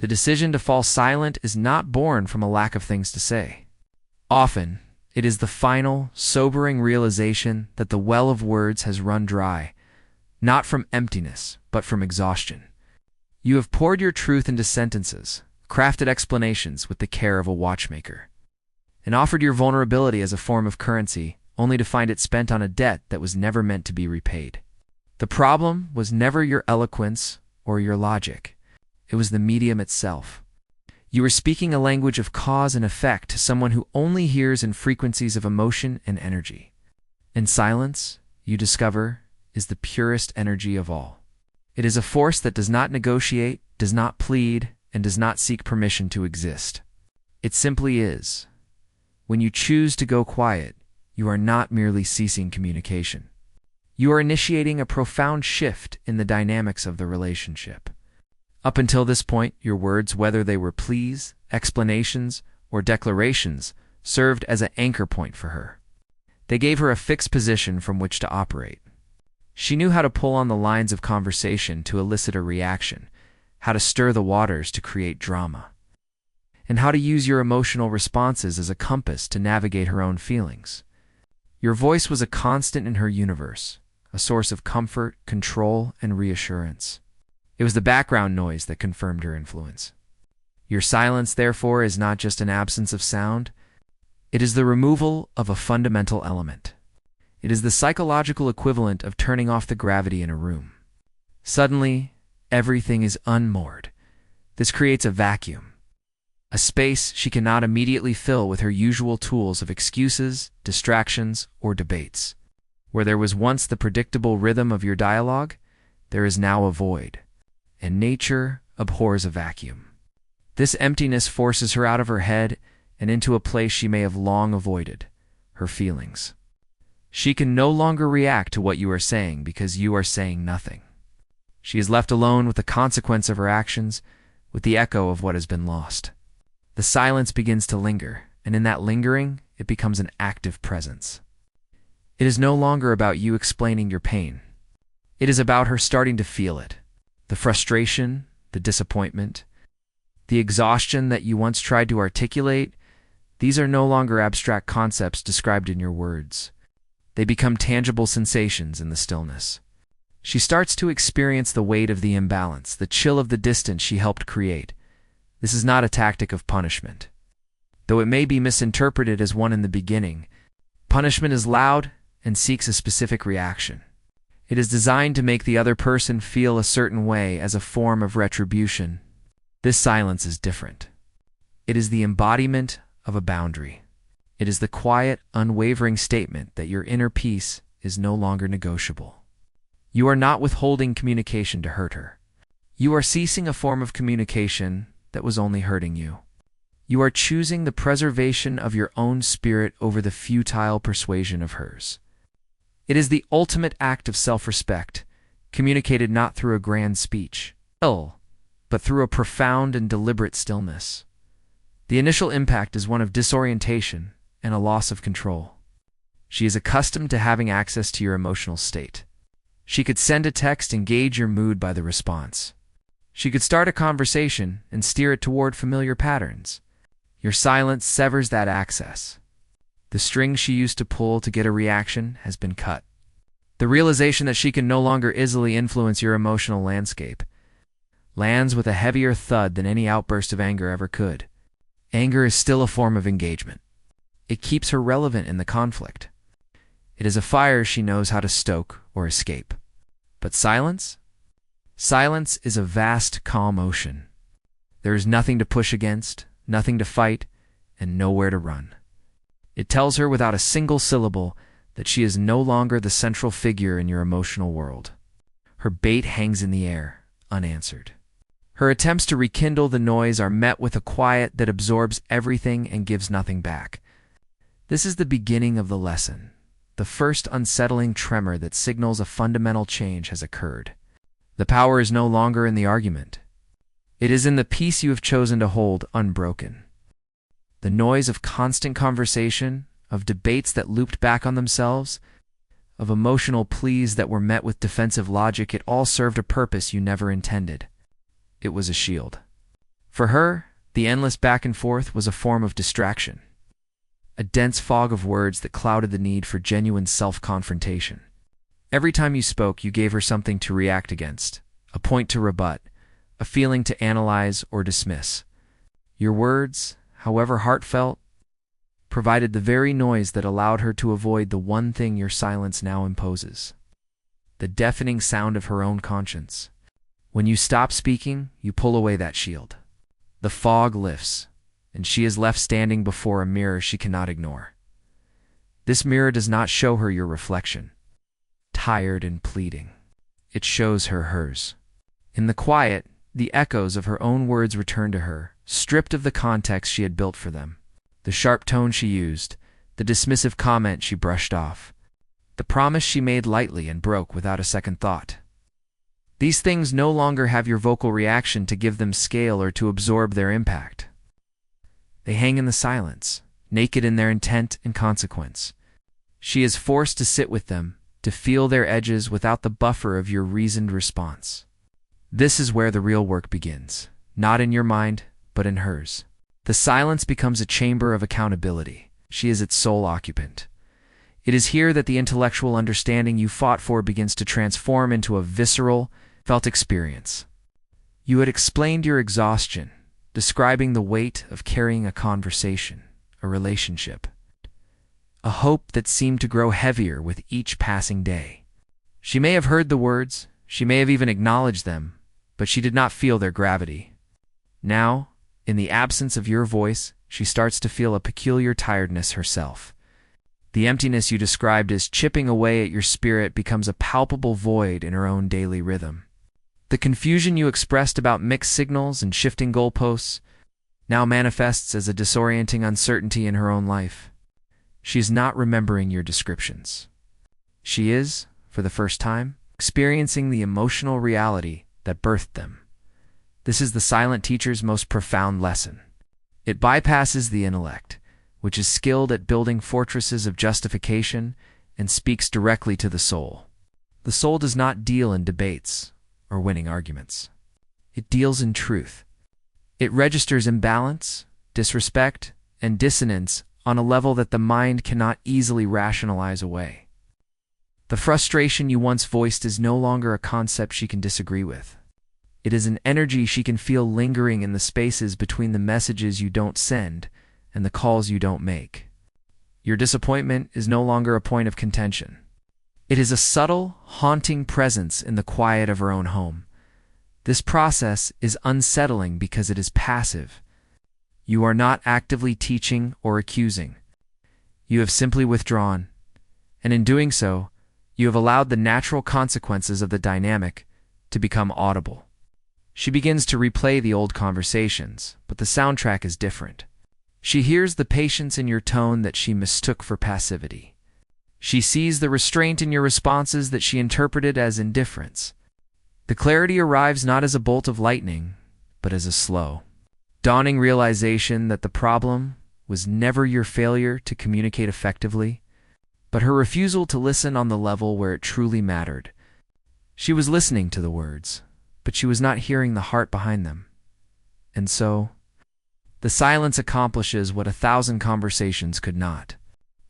The decision to fall silent is not born from a lack of things to say. Often, it is the final, sobering realization that the well of words has run dry, not from emptiness, but from exhaustion. You have poured your truth into sentences, crafted explanations with the care of a watchmaker, and offered your vulnerability as a form of currency, only to find it spent on a debt that was never meant to be repaid. The problem was never your eloquence or your logic. It was the medium itself. You were speaking a language of cause and effect to someone who only hears in frequencies of emotion and energy. And silence, you discover, is the purest energy of all. It is a force that does not negotiate, does not plead, and does not seek permission to exist. It simply is. When you choose to go quiet, you are not merely ceasing communication. You are initiating a profound shift in the dynamics of the relationship. Up until this point, your words, whether they were pleas, explanations, or declarations, served as an anchor point for her. They gave her a fixed position from which to operate. She knew how to pull on the lines of conversation to elicit a reaction, how to stir the waters to create drama, and how to use your emotional responses as a compass to navigate her own feelings. Your voice was a constant in her universe, a source of comfort, control, and reassurance. It was the background noise that confirmed her influence. Your silence, therefore, is not just an absence of sound. It is the removal of a fundamental element. It is the psychological equivalent of turning off the gravity in a room. Suddenly, everything is unmoored. This creates a vacuum, a space she cannot immediately fill with her usual tools of excuses, distractions, or debates. Where there was once the predictable rhythm of your dialogue, there is now a void, and nature abhors a vacuum. This emptiness forces her out of her head and into a place she may have long avoided, her feelings. She can no longer react to what you are saying because you are saying nothing. She is left alone with the consequence of her actions, with the echo of what has been lost. The silence begins to linger, and in that lingering, it becomes an active presence. It is no longer about you explaining your pain. It is about her starting to feel it. The frustration, the disappointment, the exhaustion that you once tried to articulate, these are no longer abstract concepts described in your words. They become tangible sensations in the stillness. She starts to experience the weight of the imbalance, the chill of the distance she helped create. This is not a tactic of punishment. Though it may be misinterpreted as one in the beginning, punishment is loud and seeks a specific reaction. It is designed to make the other person feel a certain way as a form of retribution. This silence is different. It is the embodiment of a boundary. It is the quiet, unwavering statement that your inner peace is no longer negotiable. You are not withholding communication to hurt her. You are ceasing a form of communication that was only hurting you. You are choosing the preservation of your own spirit over the futile persuasion of hers. It is the ultimate act of self-respect, communicated not through a grand speech, but through a profound and deliberate stillness. The initial impact is one of disorientation and a loss of control. She is accustomed to having access to your emotional state. She could send a text and gauge your mood by the response. She could start a conversation and steer it toward familiar patterns. Your silence severs that access. The string she used to pull to get a reaction has been cut. The realization that she can no longer easily influence your emotional landscape lands with a heavier thud than any outburst of anger ever could. Anger is still a form of engagement. It keeps her relevant in the conflict. It is a fire she knows how to stoke or escape. But silence? Silence is a vast, calm ocean. There is nothing to push against, nothing to fight, and nowhere to run. It tells her without a single syllable that she is no longer the central figure in your emotional world. Her bait hangs in the air, unanswered. Her attempts to rekindle the noise are met with a quiet that absorbs everything and gives nothing back. This is the beginning of the lesson, the first unsettling tremor that signals a fundamental change has occurred. The power is no longer in the argument. It is in the peace you have chosen to hold unbroken. The noise of constant conversation, of debates that looped back on themselves, of emotional pleas that were met with defensive logic, it all served a purpose you never intended. It was a shield. For her, the endless back and forth was a form of distraction, a dense fog of words that clouded the need for genuine self-confrontation. Every time you spoke, you gave her something to react against, a point to rebut, a feeling to analyze or dismiss. Your words, however heartfelt, provided the very noise that allowed her to avoid the one thing your silence now imposes: the deafening sound of her own conscience. When you stop speaking, you pull away that shield. The fog lifts, and she is left standing before a mirror she cannot ignore. This mirror does not show her your reflection, tired and pleading. It shows her hers. In the quiet, the echoes of her own words return to her, stripped of the context she had built for them. The sharp tone she used, the dismissive comment she brushed off, the promise she made lightly and broke without a second thought. These things no longer have your vocal reaction to give them scale or to absorb their impact. They hang in the silence, naked in their intent and consequence. She is forced to sit with them, to feel their edges without the buffer of your reasoned response. This is where the real work begins, not in your mind, but in hers. The silence becomes a chamber of accountability. She is its sole occupant. It is here that the intellectual understanding you fought for begins to transform into a visceral, felt experience. You had explained your exhaustion, describing the weight of carrying a conversation, a relationship, a hope that seemed to grow heavier with each passing day. She may have heard the words, she may have even acknowledged them, but she did not feel their gravity. Now, in the absence of your voice, she starts to feel a peculiar tiredness herself. The emptiness you described as chipping away at your spirit becomes a palpable void in her own daily rhythm. The confusion you expressed about mixed signals and shifting goalposts now manifests as a disorienting uncertainty in her own life. She is not remembering your descriptions. She is, for the first time, experiencing the emotional reality that birthed them. This is the silent teacher's most profound lesson. It bypasses the intellect, which is skilled at building fortresses of justification, and speaks directly to the soul. The soul does not deal in debates or winning arguments. It deals in truth. It registers imbalance, disrespect, and dissonance on a level that the mind cannot easily rationalize away. The frustration you once voiced is no longer a concept she can disagree with. It is an energy she can feel lingering in the spaces between the messages you don't send and the calls you don't make. Your disappointment is no longer a point of contention. It is a subtle, haunting presence in the quiet of her own home. This process is unsettling because it is passive. You are not actively teaching or accusing. You have simply withdrawn, and in doing so, you have allowed the natural consequences of the dynamic to become audible. She begins to replay the old conversations, but the soundtrack is different. She hears the patience in your tone that she mistook for passivity. She sees the restraint in your responses that she interpreted as indifference. The clarity arrives not as a bolt of lightning, but as a slow, dawning realization that the problem was never your failure to communicate effectively, but her refusal to listen on the level where it truly mattered. She was listening to the words, but she was not hearing the heart behind them. And so, the silence accomplishes what 1,000 conversations could not.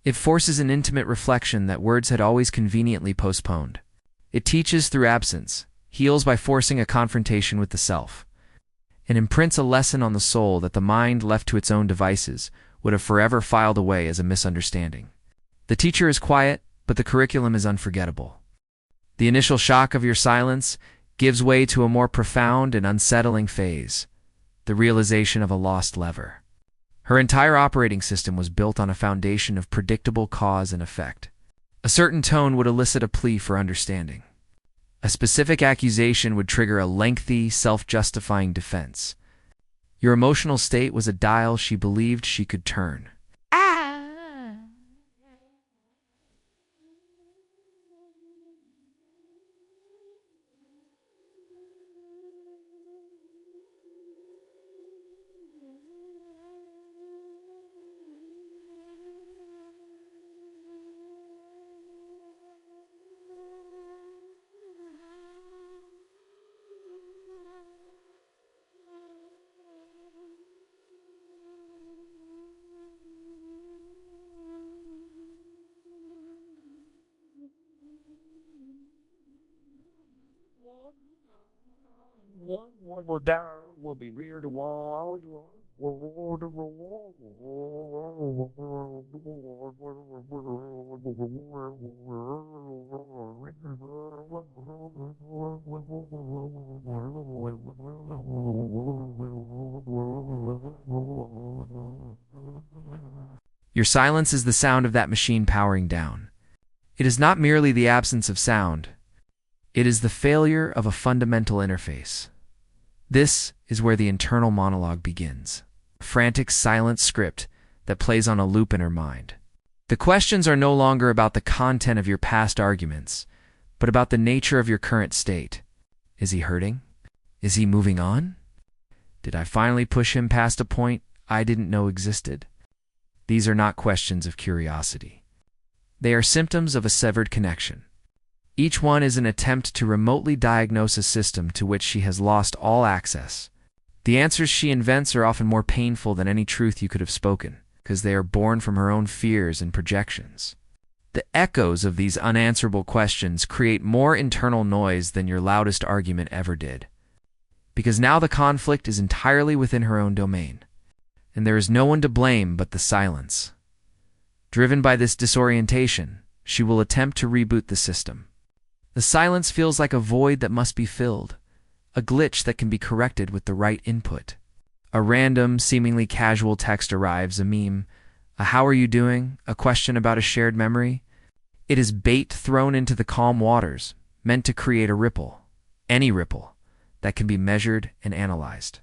It forces an intimate reflection that words had always conveniently postponed. It teaches through absence, heals by forcing a confrontation with the self, and imprints a lesson on the soul that the mind left to its own devices would have forever filed away as a misunderstanding. The teacher is quiet, but the curriculum is unforgettable. The initial shock of your silence gives way to a more profound and unsettling phase, the realization of a lost lever. Her entire operating system was built on a foundation of predictable cause and effect. A certain tone would elicit a plea for understanding. A specific accusation would trigger a lengthy, self-justifying defense. Your emotional state was a dial she believed she could turn. will be reared wall. Your silence is the sound of that machine powering down. It is not merely the absence of sound. It is the failure of a fundamental interface. This is where the internal monologue begins, a frantic, silent script that plays on a loop in her mind. The questions are no longer about the content of your past arguments, but about the nature of your current state. Is he hurting? Is he moving on? Did I finally push him past a point I didn't know existed? These are not questions of curiosity. They are symptoms of a severed connection. Each one is an attempt to remotely diagnose a system to which she has lost all access. The answers she invents are often more painful than any truth you could have spoken, because they are born from her own fears and projections. The echoes of these unanswerable questions create more internal noise than your loudest argument ever did, because now the conflict is entirely within her own domain, and there is no one to blame but the silence. Driven by this disorientation, she will attempt to reboot the system. The silence feels like a void that must be filled, a glitch that can be corrected with the right input. A random, seemingly casual text arrives, a meme, a "how are you doing?", a question about a shared memory. It is bait thrown into the calm waters, meant to create a ripple, any ripple, that can be measured and analyzed.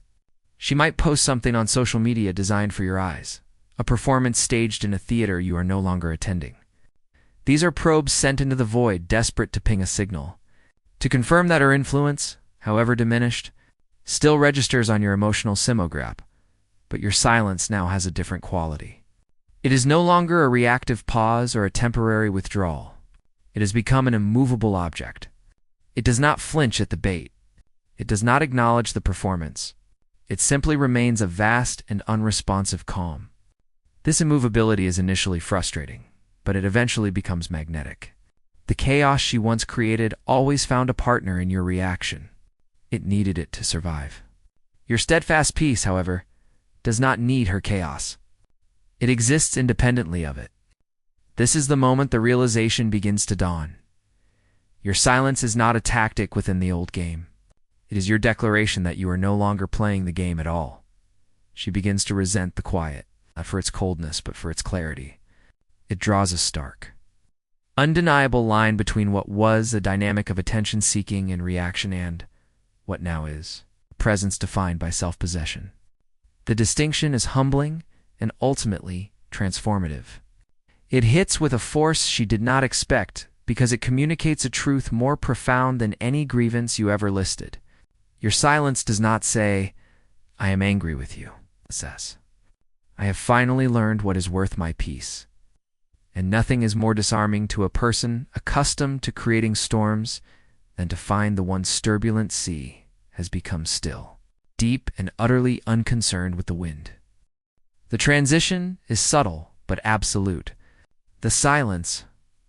She might post something on social media designed for your eyes, a performance staged in a theater you are no longer attending. These are probes sent into the void, desperate to ping a signal, to confirm that her influence, however diminished, still registers on your emotional simograph, but your silence now has a different quality. It is no longer a reactive pause or a temporary withdrawal. It has become an immovable object. It does not flinch at the bait. It does not acknowledge the performance. It simply remains a vast and unresponsive calm. This immovability is initially frustrating, but it eventually becomes magnetic. The chaos she once created always found a partner in your reaction. It needed it to survive. Your steadfast peace, however, does not need her chaos. It exists independently of it. This is the moment the realization begins to dawn. Your silence is not a tactic within the old game. It is your declaration that you are no longer playing the game at all. She begins to resent the quiet, not for its coldness, but for its clarity. It draws a stark, undeniable line between what was a dynamic of attention-seeking and reaction and what now is a presence defined by self-possession. The distinction is humbling and ultimately transformative. It hits with a force she did not expect because it communicates a truth more profound than any grievance you ever listed. Your silence does not say, "I am angry with you." It says, "I have finally learned what is worth my peace." And nothing is more disarming to a person accustomed to creating storms than to find the once turbulent sea has become still, deep and utterly unconcerned with the wind. The transition is subtle but absolute. The silence,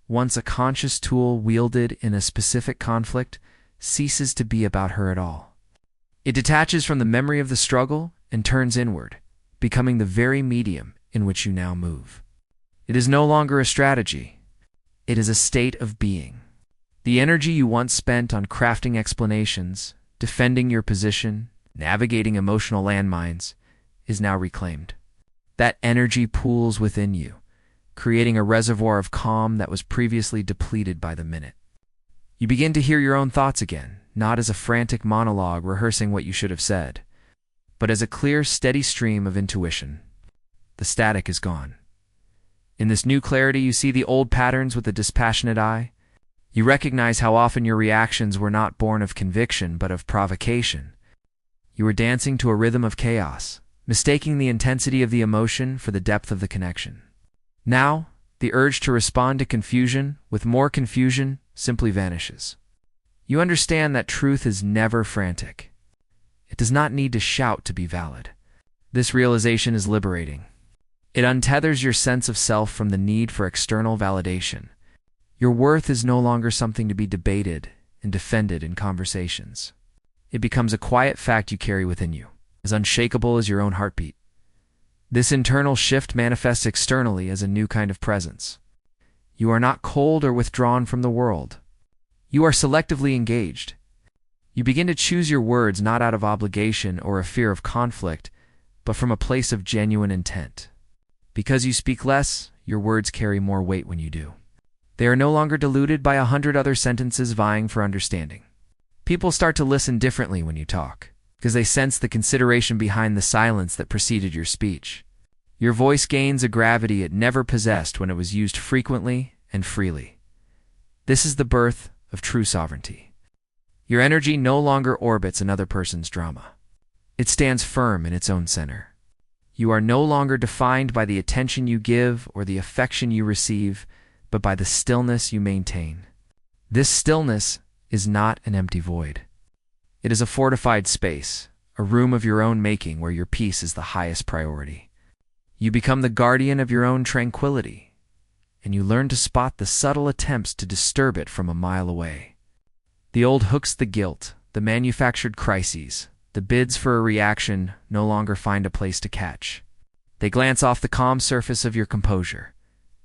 once a conscious tool wielded in a specific conflict, ceases to be about her at all. It detaches from the memory of the struggle and turns inward, becoming the very medium in which you now move. It is no longer a strategy. It is a state of being. The energy you once spent on crafting explanations, defending your position, navigating emotional landmines, is now reclaimed. That energy pools within you, creating a reservoir of calm that was previously depleted by the minute. You begin to hear your own thoughts again, not as a frantic monologue rehearsing what you should have said, but as a clear, steady stream of intuition. The static is gone. In this new clarity, you see the old patterns with a dispassionate eye. You recognize how often your reactions were not born of conviction, but of provocation. You were dancing to a rhythm of chaos, mistaking the intensity of the emotion for the depth of the connection. Now, the urge to respond to confusion with more confusion simply vanishes. You understand that truth is never frantic. It does not need to shout to be valid. This realization is liberating. It untethers your sense of self from the need for external validation. Your worth is no longer something to be debated and defended in conversations. It becomes a quiet fact you carry within you, as unshakable as your own heartbeat. This internal shift manifests externally as a new kind of presence. You are not cold or withdrawn from the world. You are selectively engaged. You begin to choose your words not out of obligation or a fear of conflict, but from a place of genuine intent. Because you speak less, your words carry more weight when you do. They are no longer diluted by 100 other sentences vying for understanding. People start to listen differently when you talk, because they sense the consideration behind the silence that preceded your speech. Your voice gains a gravity it never possessed when it was used frequently and freely. This is the birth of true sovereignty. Your energy no longer orbits another person's drama. It stands firm in its own center. You are no longer defined by the attention you give or the affection you receive, but by the stillness you maintain. This stillness is not an empty void. It is a fortified space, a room of your own making where your peace is the highest priority. You become the guardian of your own tranquility, and you learn to spot the subtle attempts to disturb it from a mile away. The old hooks, the guilt, the manufactured crises, the bids for a reaction no longer find a place to catch. They glance off the calm surface of your composure.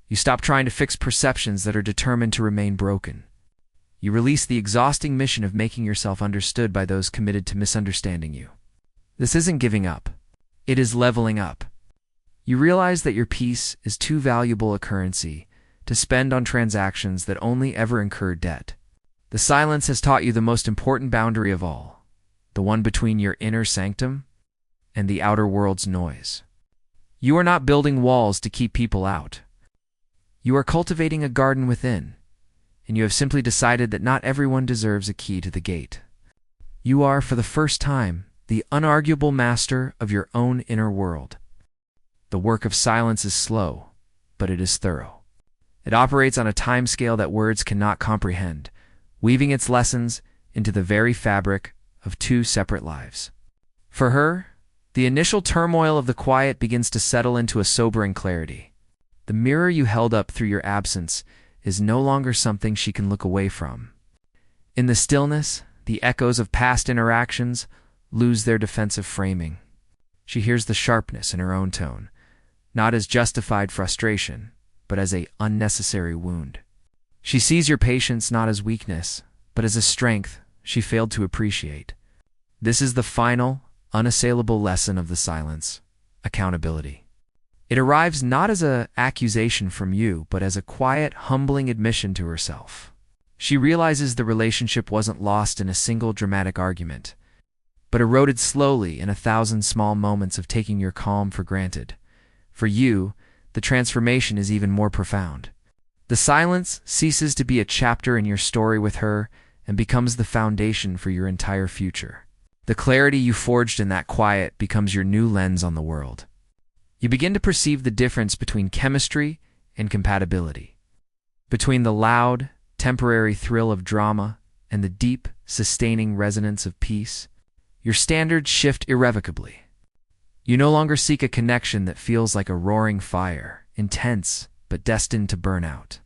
You stop trying to fix perceptions that are determined to remain broken. You release the exhausting mission of making yourself understood by those committed to misunderstanding you. This isn't giving up. It is leveling up. You realize that your peace is too valuable a currency to spend on transactions that only ever incur debt. The silence has taught you the most important boundary of all, the one between your inner sanctum and the outer world's noise. You are not building walls to keep people out. You are cultivating a garden within, and you have simply decided that not everyone deserves a key to the gate. You are, for the first time, the unarguable master of your own inner world. The work of silence is slow, but it is thorough. It operates on a timescale that words cannot comprehend, weaving its lessons into the very fabric of two separate lives. For her, the initial turmoil of the quiet begins to settle into a sobering clarity. The mirror you held up through your absence is no longer something she can look away from. In the stillness, the echoes of past interactions lose their defensive framing. She hears the sharpness in her own tone, not as justified frustration, but as an unnecessary wound. She sees your patience not as weakness, but as a strength she failed to appreciate. This is the final, unassailable lesson of the silence: accountability. It arrives not as an accusation from you, but as a quiet, humbling admission to herself. She realizes the relationship wasn't lost in a single dramatic argument, but eroded slowly in 1,000 small moments of taking your calm for granted. For you, the transformation is even more profound. The silence ceases to be a chapter in your story with her and becomes the foundation for your entire future. The clarity you forged in that quiet becomes your new lens on the world. You begin to perceive the difference between chemistry and compatibility, between the loud, temporary thrill of drama and the deep, sustaining resonance of peace. Your standards shift irrevocably. You no longer seek a connection that feels like a roaring fire, intense but destined to burn out.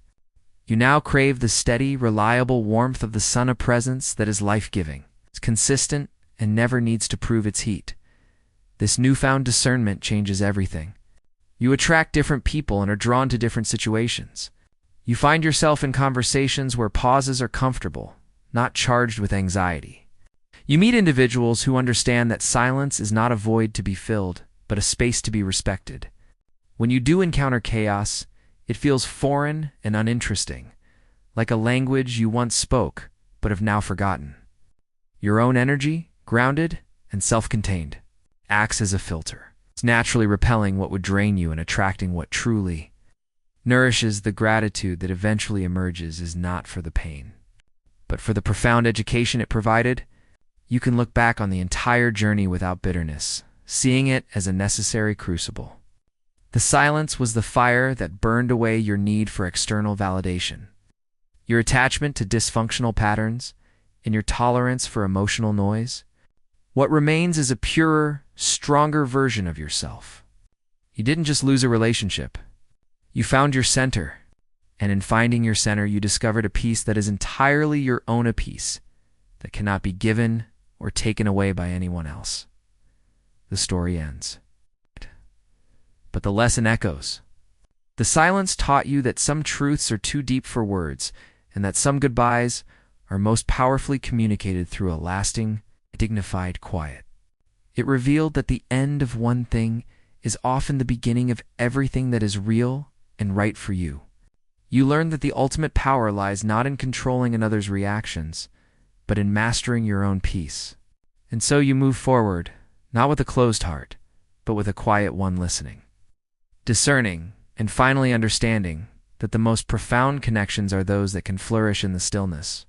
You now crave the steady, reliable warmth of the sun, a presence that is life-giving. It's consistent and never needs to prove its heat. This newfound discernment changes everything. You attract different people and are drawn to different situations. You find yourself in conversations where pauses are comfortable, not charged with anxiety. You meet individuals who understand that silence is not a void to be filled, but a space to be respected. When you do encounter chaos, it feels foreign and uninteresting, like a language you once spoke but have now forgotten. Your own energy, grounded and self-contained, acts as a filter. It's naturally repelling what would drain you and attracting what truly nourishes. The gratitude that eventually emerges is not for the pain, but for the profound education it provided. You can look back on the entire journey without bitterness, seeing it as a necessary crucible. The silence was the fire that burned away your need for external validation, your attachment to dysfunctional patterns, and your tolerance for emotional noise. What remains is a purer, stronger version of yourself. You didn't just lose a relationship. You found your center, and in finding your center, you discovered a peace that is entirely your own, a peace that cannot be given or taken away by anyone else. The story ends. But the lesson echoes. The silence taught you that some truths are too deep for words, and that some goodbyes are most powerfully communicated through a lasting, dignified quiet. It revealed that the end of one thing is often the beginning of everything that is real and right for you. You learned that the ultimate power lies not in controlling another's reactions, but in mastering your own peace. And so you move forward, not with a closed heart, but with a quiet one listening, discerning, and finally understanding that the most profound connections are those that can flourish in the stillness.